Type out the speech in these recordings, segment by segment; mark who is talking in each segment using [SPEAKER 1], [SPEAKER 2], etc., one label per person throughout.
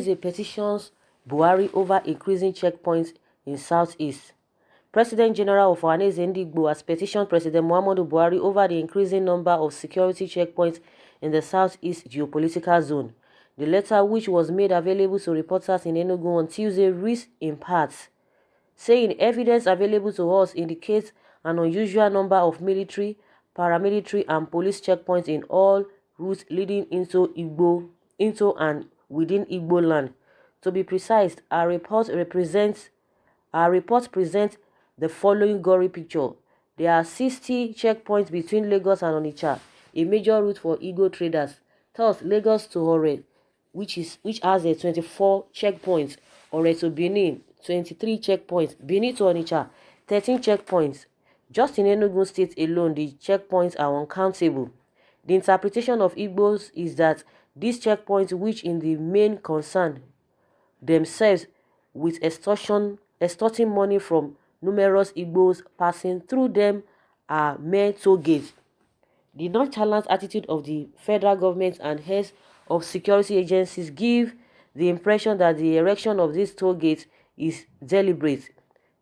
[SPEAKER 1] Ohanaeze petitions Buhari over increasing checkpoints in Southeast. President General of Ohanaeze has petitioned President Muhammadu Buhari over the increasing number of security checkpoints in the Southeast geopolitical zone. The letter, which was made available to reporters in Enugu on Tuesday, reads in part, saying evidence available to us indicates an unusual number of military, paramilitary and police checkpoints in all routes leading into and within Igbo land. To be precise, our report presents the following gory picture. There are 60 checkpoints between Lagos and Onitsha, a major route for Igbo traders. Thus, Lagos to Ore, which has a 24 checkpoints, Ore to Benin, 23 checkpoints, Benin to Onitsha, 13 checkpoints. Just in Enugu State alone, the checkpoints are uncountable. The interpretation of Igbos is that these checkpoints, which in the main concern themselves with extorting money from numerous Igbos passing through them, are mere toll gates. The nonchalant attitude of the federal government and heads of security agencies give the impression that the erection of these toll gates is deliberate,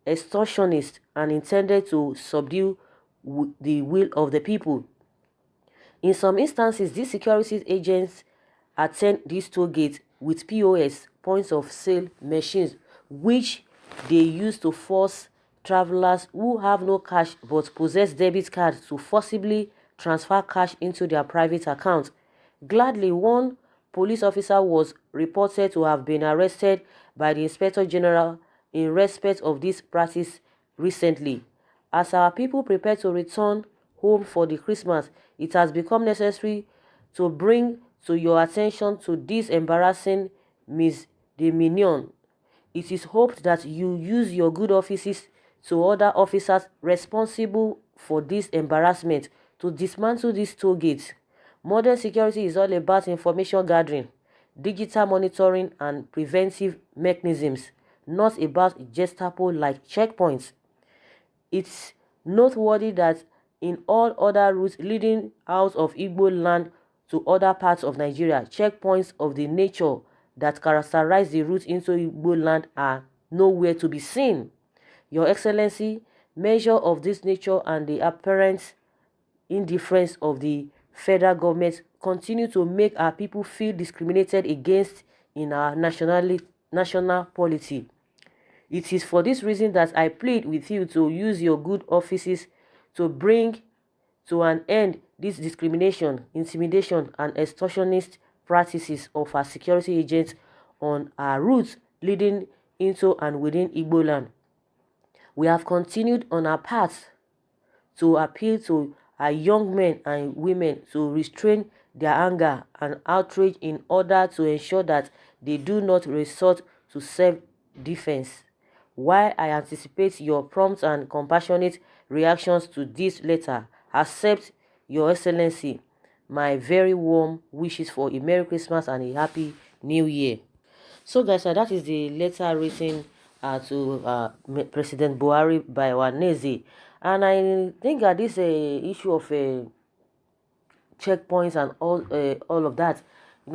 [SPEAKER 1] extortionist, and intended to subdue the will of the people. In some instances, these security agents attend these toll gates with POS, points of sale machines, which they use to force travelers who have no cash but possess debit cards to forcibly transfer cash into their private accounts. Gladly, one police officer was reported to have been arrested by the Inspector General in respect of this practice recently. As our people prepare to return home for the Christmas, it has become necessary to bring to your attention to this embarrassing misdemeanor. It is hoped that you use your good offices to order officers responsible for this embarrassment to dismantle these toll gates. Modern security is all about information gathering, digital monitoring and preventive mechanisms, not about Gestapo-like checkpoints. It's noteworthy that in all other routes leading out of Igbo land to other parts of Nigeria, checkpoints of the nature that characterize the route into Igbo land are nowhere to be seen. Your Excellency, measure of this nature and the apparent indifference of the federal government continue to make our people feel discriminated against in our national polity. It is for this reason that I plead with you to use your good offices to bring to an end this discrimination, intimidation, and extortionist practices of our security agents on our routes leading into and within Igbo land. We have continued on our path to appeal to our young men and women to restrain their anger and outrage in order to ensure that they do not resort to self-defense. While I anticipate your prompt and compassionate reactions to this letter, accept, Your Excellency, my very warm wishes for a Merry Christmas and a Happy New Year. So guys, that is the letter written to President Buhari by Ohanaeze. And I think that this issue of checkpoints and all of that,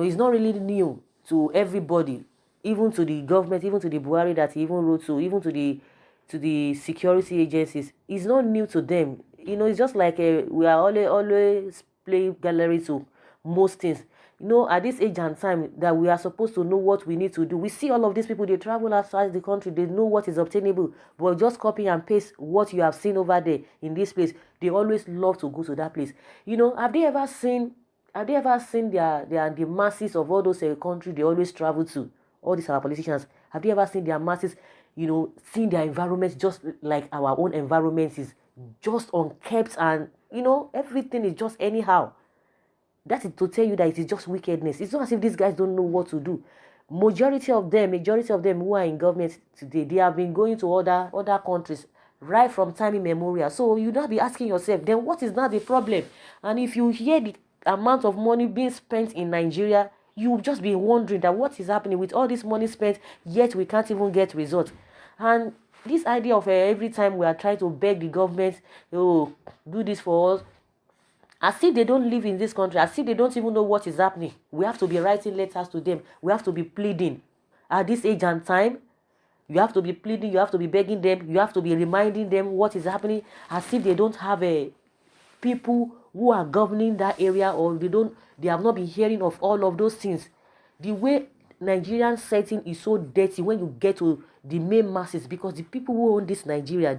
[SPEAKER 1] is not really new to everybody, even to the government, even to the Buhari that he even wrote to, even to the security agencies. It's not new to them. It's just like we are always playing gallery to most things. At this age and time that we are supposed to know what we need to do. We see all of these people, they travel outside the country, they know what is obtainable, but just copy and paste what you have seen over there in this place. They always love to go to that place. Have they ever seen the masses of all those countries they always travel to? All these our politicians, have they ever seen their masses, seeing their environment just like our own environment is just unkept, and everything is just anyhow? That is to tell you that it is just wickedness. It's not as if these guys don't know what to do. Majority of them who are in government today, they have been going to other countries right from time immemorial. So you now be asking yourself, then what is now the problem? And if you hear the amount of money being spent in Nigeria, you'll just be wondering that what is happening with all this money spent, yet we can't even get results. And this idea of every time we are trying to beg the government, do this for us, as if they don't live in this country, as if they don't even know what is happening. We have to be writing letters to them. We have to be pleading. At this age and time, you have to be pleading, you have to be begging them, you have to be reminding them what is happening, as if they don't have a people who are governing that area, or they have not been hearing of all of those things. The way Nigerian setting is so dirty when you get to the main masses, because the people who own this Nigeria,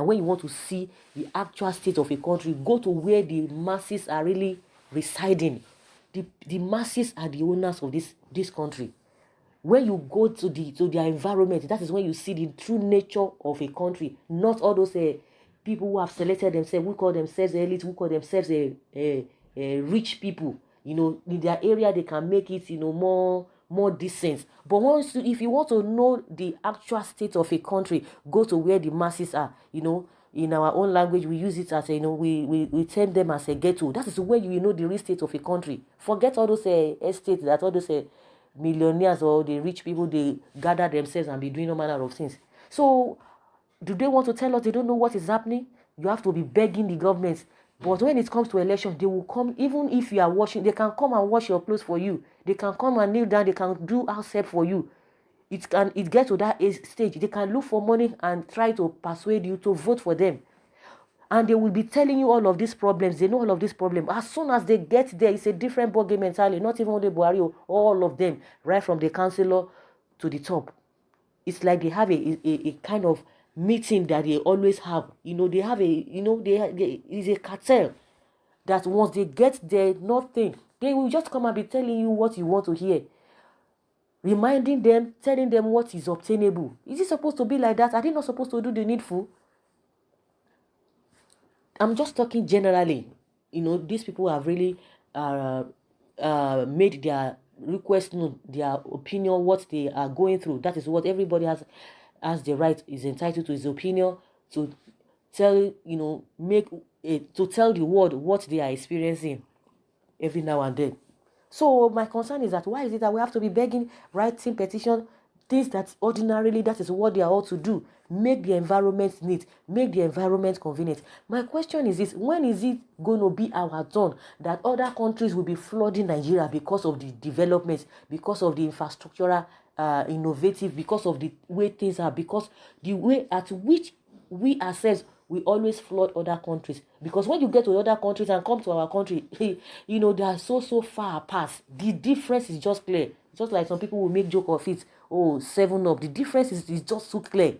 [SPEAKER 1] when you want to see the actual state of a country, go to where the masses are really residing. The masses are the owners of this country. When you go to their environment, that is when you see the true nature of a country. Not all those people who have selected themselves, who call themselves elite, who call themselves rich people. In their area they can make it more decent. But if you want to know the actual state of a country, go to where the masses are. In our own language we use it as we term them as a ghetto. That is where you know the real state of a country. Forget all those estates that all those millionaires or the rich people, they gather themselves and be doing all manner of things. So do they want to tell us they don't know what is happening? You have to be begging the government. But when it comes to election, they will come. Even if you are washing, they can come and wash your clothes for you. They can come and kneel down. They can do house help for you. It gets to that stage. They can look for money and try to persuade you to vote for them. And they will be telling you all of these problems. They know all of these problems. As soon as they get there, it's a different ballgame entirely. Not even only Buhari, all of them, right from the councillor to the top. It's like they have a kind of meeting that they always have. They have it's a cartel that once they get there, nothing. They will just come and be telling you what you want to hear. Reminding them, telling them what is obtainable. Is it supposed to be like that? Are they not supposed to do the needful? I'm just talking generally. These people have really made their request known, their opinion, what they are going through. That is what everybody has the right, is entitled to his opinion, to tell, to tell the world what they are experiencing every now and then. So my concern is that why is it that we have to be begging, writing petition, things that ordinarily that is what they are all to do, make the environment neat, make the environment convenient. My question is this: when is it going to be our turn that other countries will be flooding Nigeria because of the development, because of the infrastructural innovative, because of the way things are, because the way at which we ourselves we always flood other countries? Because when you get to other countries and come to our country, they are so far apart. The difference is just clear. Just like some people will make joke of it. Oh, 7-Up. The difference is just so clear.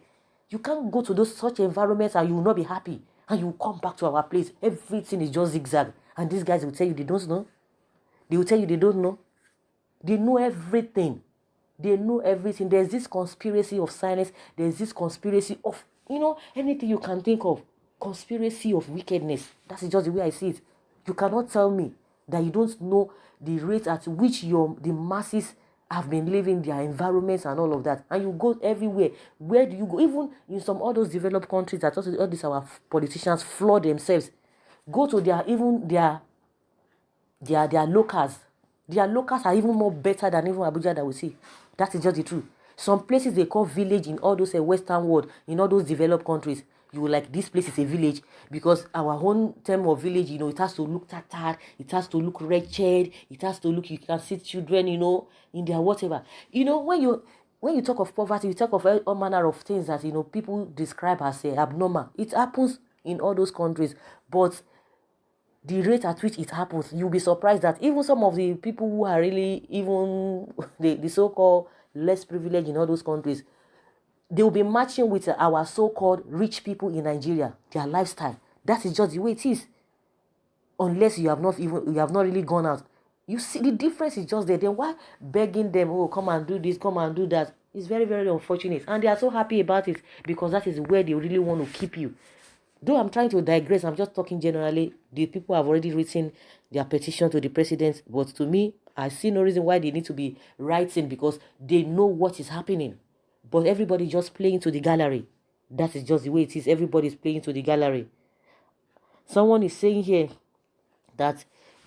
[SPEAKER 1] You can't go to such environments and you will not be happy. And you will come back to our place. Everything is just zigzag. And these guys will tell you they don't know. They will tell you they don't know. They know everything. They know everything. There's this conspiracy of silence. There's this conspiracy of, anything you can think of. Conspiracy of wickedness. That's just the way I see it. You cannot tell me that you don't know the rate at which the masses have been living, their environments and all of that. And you go everywhere. Where do you go? Even in some all those developed countries that all these our politicians flood themselves. Go to their locals. Their locals are even more better than even Abuja that we see. That is just the truth. Some places they call village in all those Western world, in all those developed countries. You will like, this place is a village, because our own term of village, it has to look tattered, it has to look wretched, it has to look, you can see children, in their whatever. When you talk of poverty, you talk of all manner of things that, people describe as abnormal. It happens in all those countries, but the rate at which it happens, you'll be surprised that even some of the people who are really even the so-called less privileged in all those countries, they will be matching with our so-called rich people in Nigeria, their lifestyle. That is just the way it is. Unless you have not really gone out. You see, the difference is just there. Then why begging them, oh, come and do this, come and do that? It's very, very unfortunate. And they are so happy about it, because that is where they really want to keep you. Though I'm trying to digress, I'm just talking generally. The people have already written their petition to the president. But to me, I see no reason why they need to be writing, because they know what is happening. But everybody just playing to the gallery. That is just the way it is. Everybody is playing to the gallery. Someone is saying here that,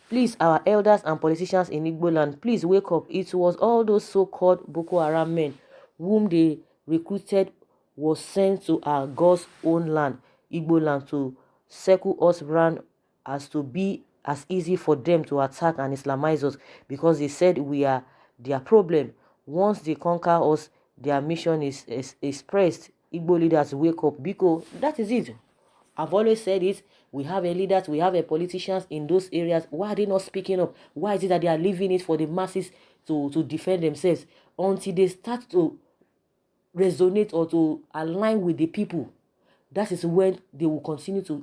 [SPEAKER 1] please, our elders and politicians in Igbo land, please wake up. It was all those so-called Boko Haram men whom they recruited was sent to our God's own land, Igbo land, to circle us round as to be as easy for them to attack and Islamize us, because they said we are their problem. Once they conquer us, their mission is expressed. Igbo leaders wake up, because that is it. I've always said it. We have a leaders, we have a politicians in those areas. Why are they not speaking up? Why is it that they are leaving it for the masses to defend themselves until they start to resonate or to align with the people? That is when they will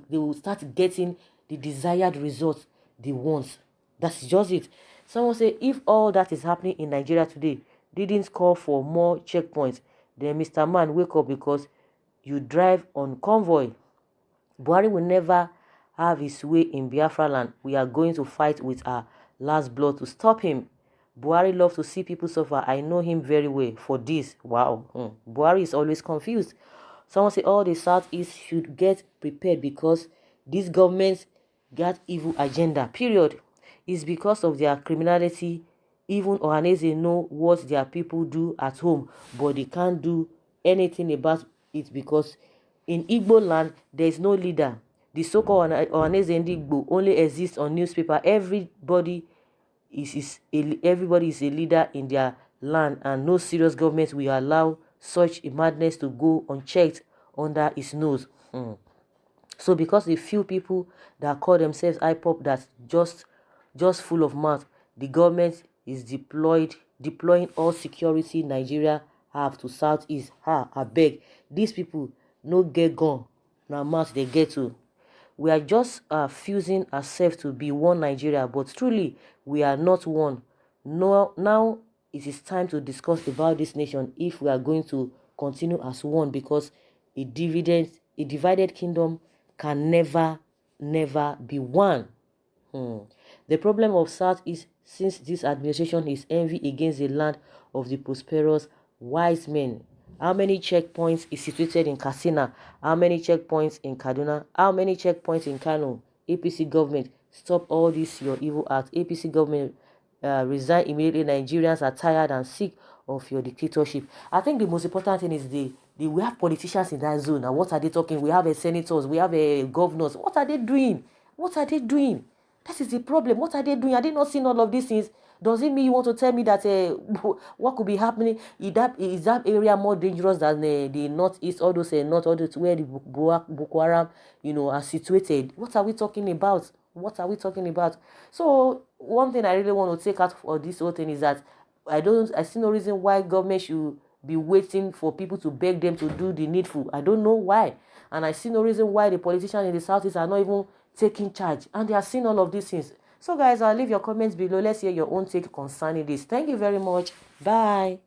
[SPEAKER 1] they will start getting the desired results they want. That's just it. Someone say, if all that is happening in Nigeria today didn't call for more checkpoints, then Mr. Man, wake up, because you drive on convoy. Buhari will never have his way in Biafra land. We are going to fight with our last blood to stop him. Buhari loves to see people suffer. I know him very well for this. Wow. Buhari is always confused. Someone say all the Southeast should get prepared, because this government got evil agenda. Period. It's because of their criminality. Even Ohanaeze know what their people do at home, but they can't do anything about it, because in Igbo land, there is no leader. The so-called Ohanaeze and Igbo only exists on newspaper. Everybody is a leader in their land, and no serious government will allow such a madness to go unchecked under his nose. So because the few people that call themselves IPOP that's just full of mouth, the government is deploying all security Nigeria have to Southeast. I beg, these people no get gone, now mouth they get to. We are just fusing ourselves to be one Nigeria, but truly we are not one. No, now it is time to discuss about this nation if we are going to continue as one, because a divided kingdom can never be one. The problem of South is, since this administration is envy against the land of the prosperous wise men. How many checkpoints is situated in Katsina? How many checkpoints in Kaduna? How many checkpoints in Kano? APC government, stop all this your evil act. APC government, resign immediately. Nigerians are tired and sick of your dictatorship. I think the most important thing is we have politicians in that zone. And what are they talking? We have a senators, we have a governors. What are they doing? What are they doing? That is the problem. What are they doing? Are they not seeing all of these things? Does it mean you want to tell me that what could be happening? Is that area more dangerous than the northeast, all those all those where the Boko Haram, are situated? What are we talking about? What are we talking about? So one thing I really want to take out for this whole thing is that I see no reason why government should be waiting for people to beg them to do the needful. I don't know why. And I see no reason why the politicians in the Southeast are not even taking charge, and they are seeing all of these things. So guys, I'll leave your comments below. Let's hear your own take concerning this. Thank you very much. Bye.